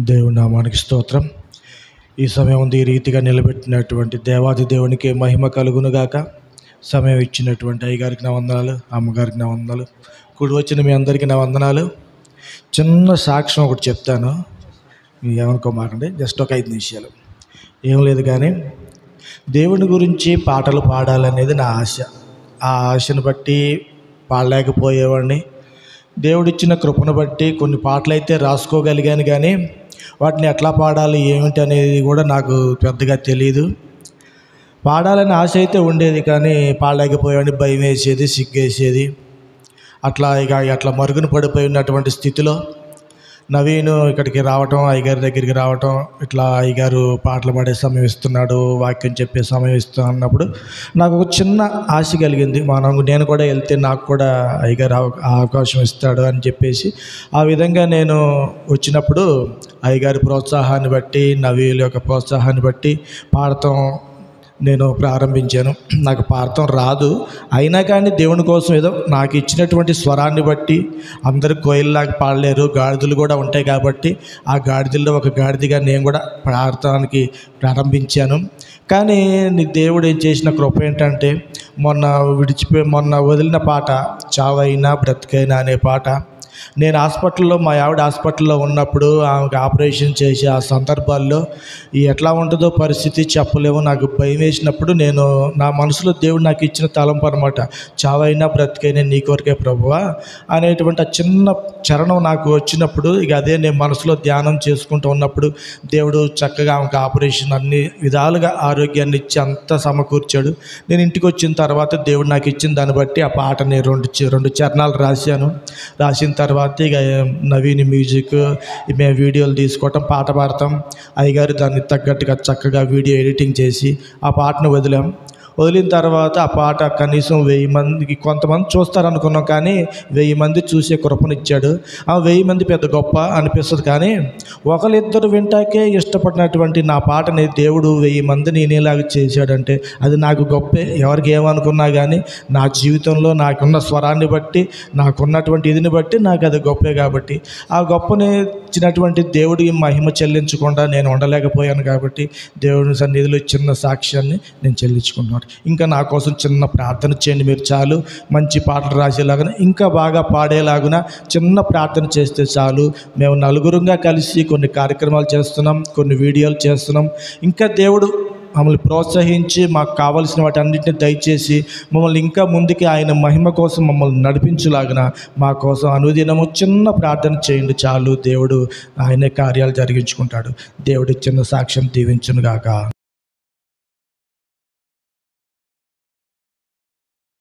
దేవుని నామానికి స్తోత్రం. ఈ సమయం ఈ రీతిగా నిలబెట్టినటువంటి దేవాది దేవునికి మహిమ కలుగును గాక. సమయం ఇచ్చినటువంటి అయ్యగారికి నా వందనాలు, అమ్మగారికి నా వందనాలు, కూడి వచ్చిన మీ అందరికీ నా వందనాలు. చిన్న సాక్ష్యం ఒకటి చెప్తాను, ఏమనుకోమాకండి, జస్ట్ ఒక 5 నిమిషాలు. ఏం లేదు కానీ దేవుని గురించి పాటలు పాడాలనేది నా ఆశ. ఆ ఆశను బట్టి పాడలేకపోయేవాడిని. దేవుడిచ్చిన కృపను బట్టి కొన్ని పాటలు అయితే రాసుకోగలిగాను, కానీ వాటిని ఎట్లా పాడాలి ఏమిటి అనేది కూడా నాకు పెద్దగా తెలియదు. పాడాలని ఆశ అయితే ఉండేది, కానీ పాడలేకపోయేవాడిని. భయం వేసేది, సిగ్గేసేది. అట్లా మరుగున పడిపోయి ఉన్నటువంటి స్థితిలో నవీను ఇక్కడికి రావటం, అయ్యగారి దగ్గరికి రావటం, ఇట్లా అయ్యగారు పాటలు పాడే సమయం ఇస్తున్నాడు, వాక్యం చెప్పే సమయం ఇస్తా అన్నప్పుడు నాకు ఒక చిన్న ఆశ కలిగింది. నేను కూడా వెళ్తే నాకు కూడా అయ్యగారు అవకాశం ఇస్తాడు అని చెప్పేసి ఆ విధంగా నేను వచ్చినప్పుడు అయ్యగారి ప్రోత్సాహాన్ని బట్టి, నవీల యొక్క ప్రోత్సాహాన్ని బట్టి పాడటం నేను ప్రారంభించాను. నాకు పాడటం రాదు, అయినా కానీ దేవుని కోసం ఏదో నాకు ఇచ్చినటువంటి స్వరాన్ని బట్టి, అందరు కోయిల్లాగా పాడలేరు, గాడిదలు కూడా ఉంటాయి కాబట్టి ఆ గాడిదల్లో ఒక గాడిదగా నేను కూడా పాడటానికి ప్రారంభించాను. కానీ దేవుడు ఏం చేసిన కృప ఏంటంటే, మొన్న వదిలిన పాట చావైనా బ్రతికైనా అనే పాట, నేను మా ఆవిడ హాస్పిటల్లో ఉన్నప్పుడు ఆమెకు ఆపరేషన్ చేసి ఆ సందర్భాల్లో ఎట్లా ఉంటుందో పరిస్థితి చెప్పలేము. నాకు భయం వేసినప్పుడు నా మనసులో దేవుడు నాకు ఇచ్చిన తలంపు అనమాట, చావైనా బ్రతికైనా నీ కొరకే ప్రభువా అనేటువంటి ఆ చిన్న చరణం నాకు వచ్చినప్పుడు అదే నేను మనసులో ధ్యానం చేసుకుంటూ ఉన్నప్పుడు దేవుడు చక్కగా ఆమెకు ఆపరేషన్ అన్ని విధాలుగా ఆరోగ్యాన్ని ఇచ్చి అంతా సమకూర్చాడు. నేను ఇంటికి వచ్చిన తర్వాత దేవుడు నాకు ఇచ్చిన దాన్ని బట్టి ఆ పాటని రెండు చరణాలు రాసిన తర్వాత నవీని మ్యూజిక్, మేము వీడియోలు తీసుకోవటం, పాట పాడతాం. అయ్యగారు దాన్ని తగ్గట్టుగా చక్కగా వీడియో ఎడిటింగ్ చేసి ఆ పాటను వదిలిన తర్వాత ఆ పాట కనీసం 1000 మందికి, కొంతమంది చూస్తారనుకున్నాం, కానీ 1000 మంది చూసే కృపనిచ్చాడు. ఆ 1000 మంది పెద్ద గొప్ప అనిపిస్తుంది, కానీ ఒకరిద్దరు వింటాకే ఇష్టపడినటువంటి నా పాటని దేవుడు 1000 మందిని వినేలాగా చేశాడంటే అది నాకు గొప్పే. ఎవరికి ఏమనుకున్నా కానీ నా జీవితంలో నాకున్న స్వరాన్ని బట్టి, నాకున్నటువంటి ఇదిని బట్టి నాకు అది గొప్పే. కాబట్టి ఆ గొప్పని ఇచ్చినటువంటి దేవుడికి మహిమ చెల్లించకుండా నేను ఉండలేకపోయాను. కాబట్టి దేవుని సన్నిధిలో చిన్న సాక్ష్యాన్ని నేను చెల్లించుకుంటున్నాను. ఇంకా నా కోసం చిన్న ప్రార్థన చేయండి మీరు చాలు. మంచి పాటలు రాసేలాగా, ఇంకా బాగా పాడేలాగున చిన్న ప్రార్థన చేస్తే చాలు. మేము నలుగురుగా కలిసి కొన్ని కార్యక్రమాలు చేస్తున్నాం, కొన్ని వీడియోలు చేస్తున్నాం. ఇంకా దేవుడు మమ్మల్ని ప్రోత్సహించి మాకు కావలసిన వాటి అన్నింటినీ దయచేసి మమ్మల్ని ఇంకా ముందుకి ఆయన మహిమ కోసం మమ్మల్ని నడిపించులాగిన మా కోసం అనుదినము చిన్న ప్రార్థన చేయండి చాలు. దేవుడు ఆయనే కార్యాలు జరిగించుకుంటాడు. దేవుడి చిన్న సాక్ష్యం దీవించును గాక.